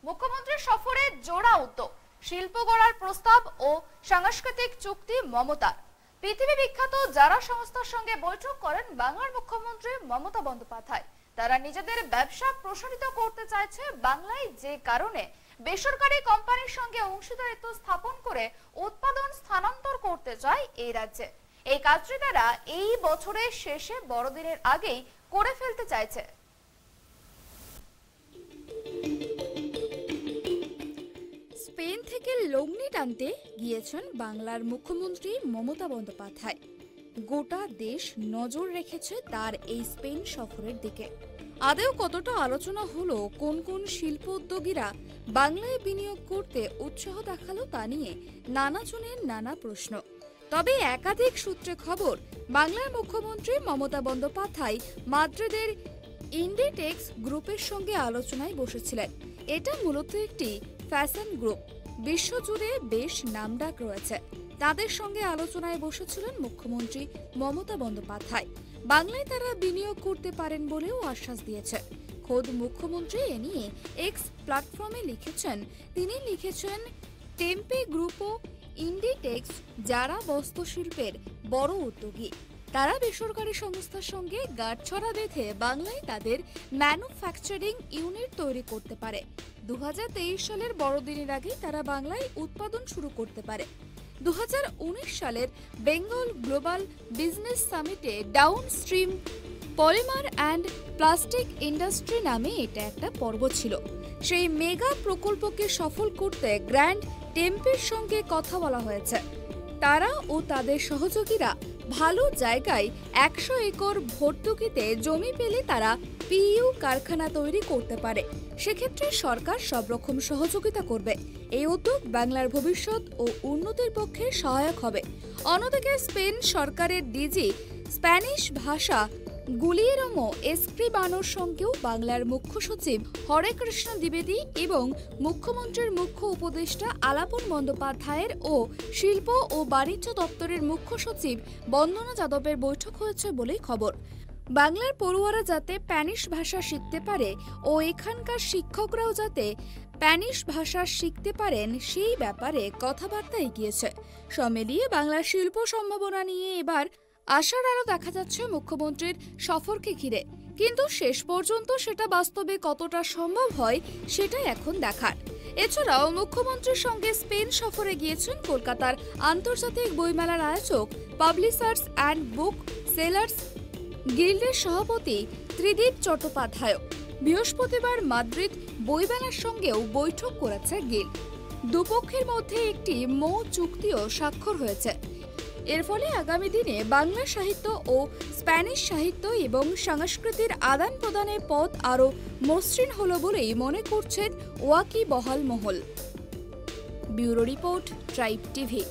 মুখ্যমন্ত্রী সফরে জোড়া উদ্যোগ, শিল্প গড়ার প্রস্তাব ও সাংস্কৃতিক চুক্তি মমতার। পৃথিবী বিখ্যাত যারা সংস্থার সঙ্গে বৈঠক করেন বাংলার মুখ্যমন্ত্রী মমতা বন্দ্যোপাধ্যায়। তারা নিজেদের ব্যবসা প্রসারিত করতে চাইছে বাংলায়, যে কারণে বেসরকারি কোম্পানির সঙ্গে অংশীদারিত্ব স্থাপন করে উৎপাদন স্থানান্তর করতে চায় এই রাজ্যে। এই কাজটি তারা এই বছরের শেষে বড়দিনের আগেই করে ফেলতে চাইছে। স্পেন থেকে লগ্নি টানতে গিয়েছেন বাংলার মুখ্যমন্ত্রী মমতা বন্দ্যোপাধ্যায়। গোটা দেশ নজর রেখেছে তার এই স্পেন সফরের দিকে। আদৌ কতটা আলোচনা হলো, কোন কোন শিল্প উদ্যোগীরা বাংলায় বিনিয়োগ করতে উৎসাহ দেখালো, তা নিয়ে নানাজনের নানা প্রশ্ন। তবে একাধিক সূত্রে খবর, বাংলার মুখ্যমন্ত্রী মমতা বন্দ্যোপাধ্যায় মাদ্রিদের ইন্ডিটেক্স গ্রুপের সঙ্গে আলোচনায় বসেছিলেন। এটা মূলত একটি ফ্যাশন গ্রুপ, বিশ্বজুড়ে বেশ নামডাক রয়েছে। তাদের সঙ্গে আলোচনায় বসেছিলেন মুখ্যমন্ত্রী মমতা বন্দ্যোপাধ্যায়। বাংলায় তারা বিনিয়োগ করতে পারেন বলেও আশ্বাস দিয়েছে। খোদ মুখ্যমন্ত্রী এ নিয়ে এক্স প্ল্যাটফর্মে লিখেছেন। তিনি লিখেছেন, টেম্পে গ্রুপ ও ইন্ডিটেক্স যারা বস্ত্রশিল্পের বড় উদ্যোগী, তারা বেসরকারি সংস্থার সঙ্গে গাঁটছড়া বেঁধে বাংলায় তাদের ম্যানুফ্যাকচারিং ইউনিট তৈরি করতে পারে। 2023 সালের বড়দিনের আগে তারা বাংলায় উৎপাদন শুরু করতে পারে। 2019 সালের বেঙ্গল গ্লোবাল বিজনেস সামিটে downstream polymer and plastic industry নামে এটা একটা পর্ব ছিল। সেই মেগা প্রকল্পকে সফল করতে গ্র্যান্ড টেম্পের সঙ্গে কথা বলা হয়েছে। তারা ও তাদের সহযোগীরা ভালো জায়গায় 100 একর ভর্তুকিতে জমি পেলে তারা পিইউ কারখানা তৈরি করতে পারে। সেক্ষেত্রে সরকার সব রকম সহযোগিতা করবে। এই উদ্যোগ বাংলার ভবিষ্যৎ ও উন্নতির পক্ষে সহায়ক হবে। অন্যদিকে স্পেন সরকারের ডিজি স্প্যানিশ ভাষা গুলিয়েরমো এসক্রিবানোর সঙ্গেও বাংলার মুখ্য সচিব হরে কৃষ্ণ দ্বিবেদী এবং মুখ্যমন্ত্রীর মুখ্য উপদেষ্টা আলাপন বন্দ্যোপাধ্যায়ের ও শিল্প ও বাণিজ্য দপ্তরের মুখ্য সচিব বন্দনা যাদবের বৈঠক হয়েছে বলেই খবর। বাংলার পড়ুয়ারা যাতে স্প্যানিশ ভাষা শিখতে পারে ও এখানকার শিক্ষকরাও যাতে স্প্যানিশ ভাষা শিখতে পারেন, সেই ব্যাপারে কথাবার্তা এগিয়েছে। সব মিলিয়ে বাংলার শিল্প সম্ভাবনা নিয়ে এবার আশার আলো দেখা যাচ্ছে মুখ্যমন্ত্রীর সফরকে ঘিরে। কিন্তু শেষ পর্যন্ত সেটা বাস্তবে কতটা সম্ভব হয় সেটাই এখন দেখার। এছাড়াও মুখ্যমন্ত্রীর সঙ্গে স্পেন সফরে গিয়েছেন কলকাতার আন্তর্জাতিক বইমেলার আয়োজক পাবলিশার্স অ্যান্ড বুক সেলার্স গিল্ডের সভাপতি ত্রিদীপ চট্টোপাধ্যায়। বৃহস্পতিবার মাদ্রিদ বইমেলার সঙ্গেও বৈঠক করেছে গিল্ড। দুপক্ষের মধ্যে একটি মৌ চুক্তিও স্বাক্ষর হয়েছে। এর ফলে আগামী দিনে বাংলা সাহিত্য ও স্প্যানিশ সাহিত্য এবং সংস্কৃতির আদান প্রদানের পথ আরও মসৃণ হলো বলেই মনে করছেন ওয়াকিবহাল মহল। Bureau report, tribe TV.